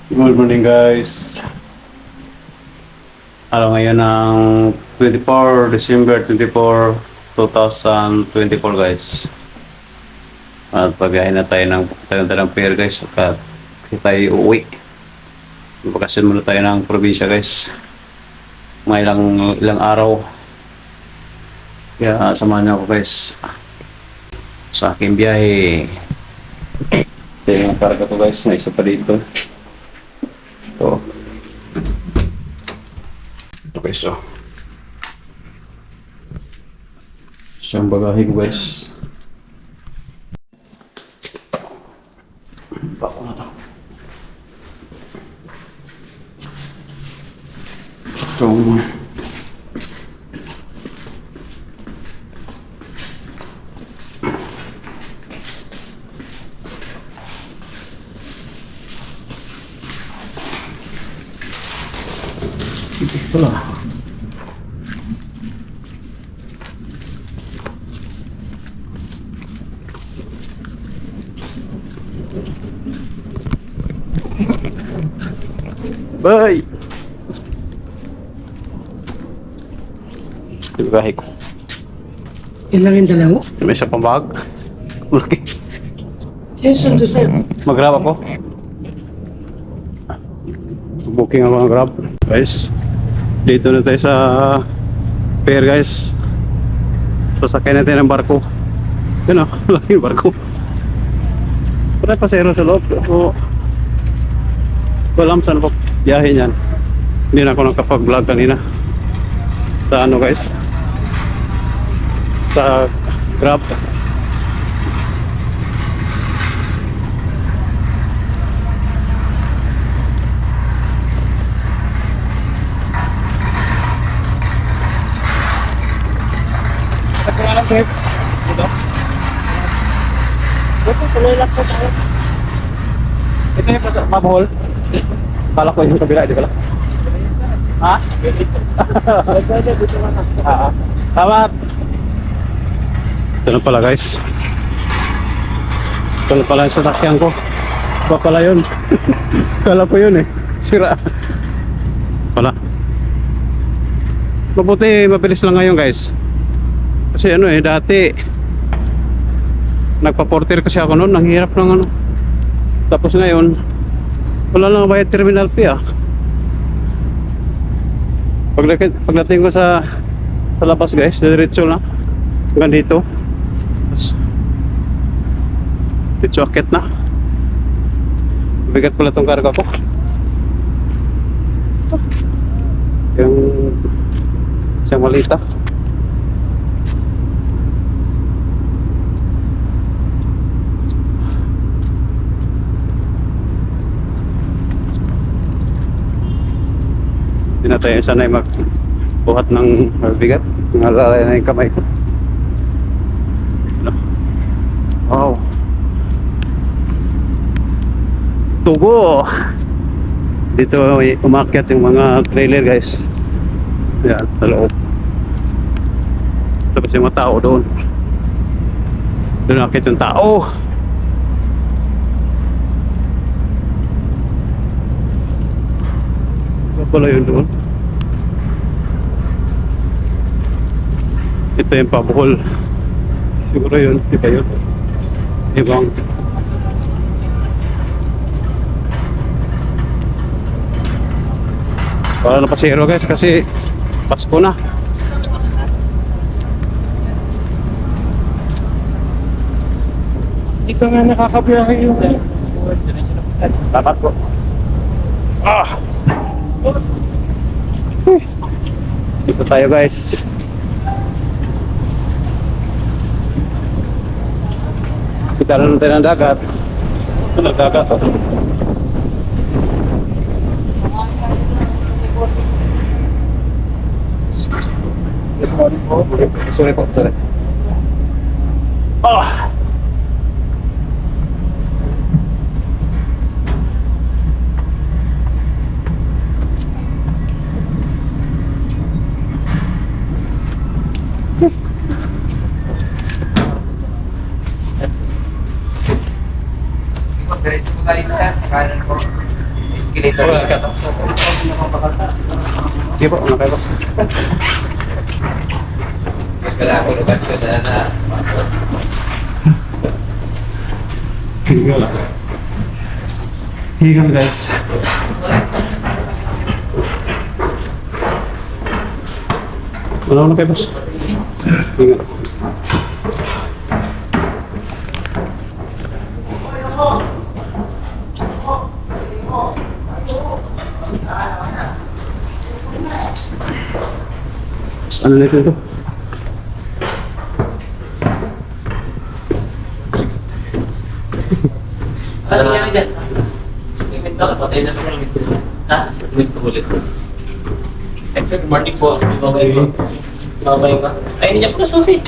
Good morning guys. Ngayon ang 24 December 24, 2024 guys. At pagbiyahin na tayo ng pier guys. At tayo uuwi. Bakasyon muna tayo ng probinsya guys. Mga ilang araw. Kaya samahan niyo ako guys. Sa aking biyahe. Ito yung karga ko guys. Na isa pa dito. Ito. Ito guys, oh. Siyang bagahe ko guys. Bako na ito. Itong ito lang. Bye! Ito kahit ko. Yan lang yung dala mo? May isa pang bag. Okay. Yes, sundo sir. Mag-grab ako. Booking ako ng grab. Guys, dito na tayo sa pier guys. Sasakay natin ng barko. Yun o, laki yung barko. Wala pasero sa loob. So, walang saan pa biyahe niyan. Hindi na ako nakapag-vlog kanina. Sa ano guys? Sa grab. Nagkaroon sir. Dito? Dito, tuloy lang po tayo. Ito yung mabuhol. Kala ko yung kabila, di ba lang? Ha? Pwede, dito lang. Tama. Ito na pala guys. Ito na pala yung sasakyan ko. Ba pala yun? Kala ko yun eh. Sira. Pala. Mabuti, mabilis lang ngayon guys. Kasi ano eh, dati nagpa-porter kasi ako noon. Ang hirap ng ano. Tapos ngayon, wala lang bayad terminal fee ah. Pagdating ko sa labas guys, diretso na hanggang dito. Tapos dito akit na. Bigat pala tong karga ko. Yung isang malita. Hindi na tayo sanay magbuhat ng bigat. Nalalay na yung kamay ko. Wow. Tubo. Dito umakyat yung mga trailer guys. Yan, sa loob. Tapos yung mga tao doon. Doon umakyat yung tao. Pala yun doon. Ito yung pabuhol. Siguro yun, di ba yun? Ibang wala na pasero guys kasi Pasko na. Ito nga nakakabiyahe yung sir. Dapat po. Ah! Dito tayo guys. Kita na natin ang dagat. Ito na dagat oh. Sorry po, sorry. Ah! Diretso po tayo dyan, sa kanan po. escalator. Sige po, ano kayo boss? Mas wala ako lugat ko na. Higal. Higal guys. Ano kayo boss? Higal. Ano na ito? Ano nangyari dyan? Iminto ka, patay na naman ulit. Ha? Iminto ulit. Eh, sir, good morning po. Babay ko. Babay ka. Ay, hindi niya po na susi.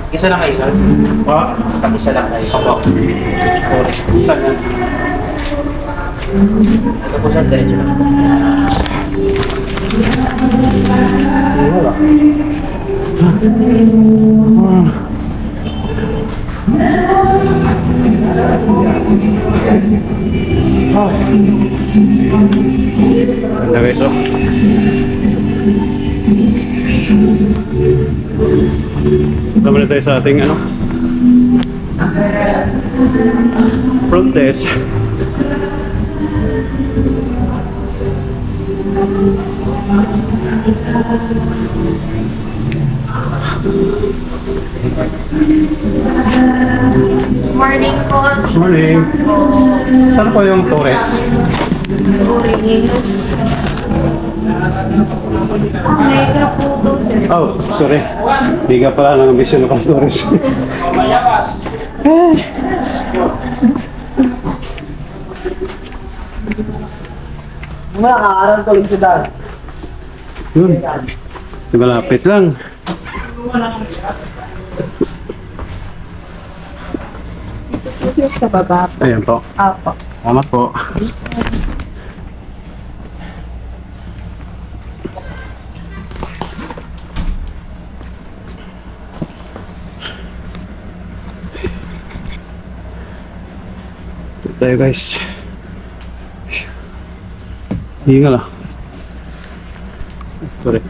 Isa lang kayo, sir? Pa? Isa lang kayo. Opo. Ito po, sir. Diretso lang. Wala. Ganda guys, oh. Tama na tayo sa ating ano front desk. Morning po. Morning. Saan po yung Torres? Tourist. Mega po to, sir. Oh, sorry. Di ka pala ng ambisyon ng Torres. Mga kaaral ko lang sa daan. Yun. Malapit lang. Yung sa baba po. Ayan po. Apo. Salamat po. Ito tayo guys. Hingal ah. Sorry.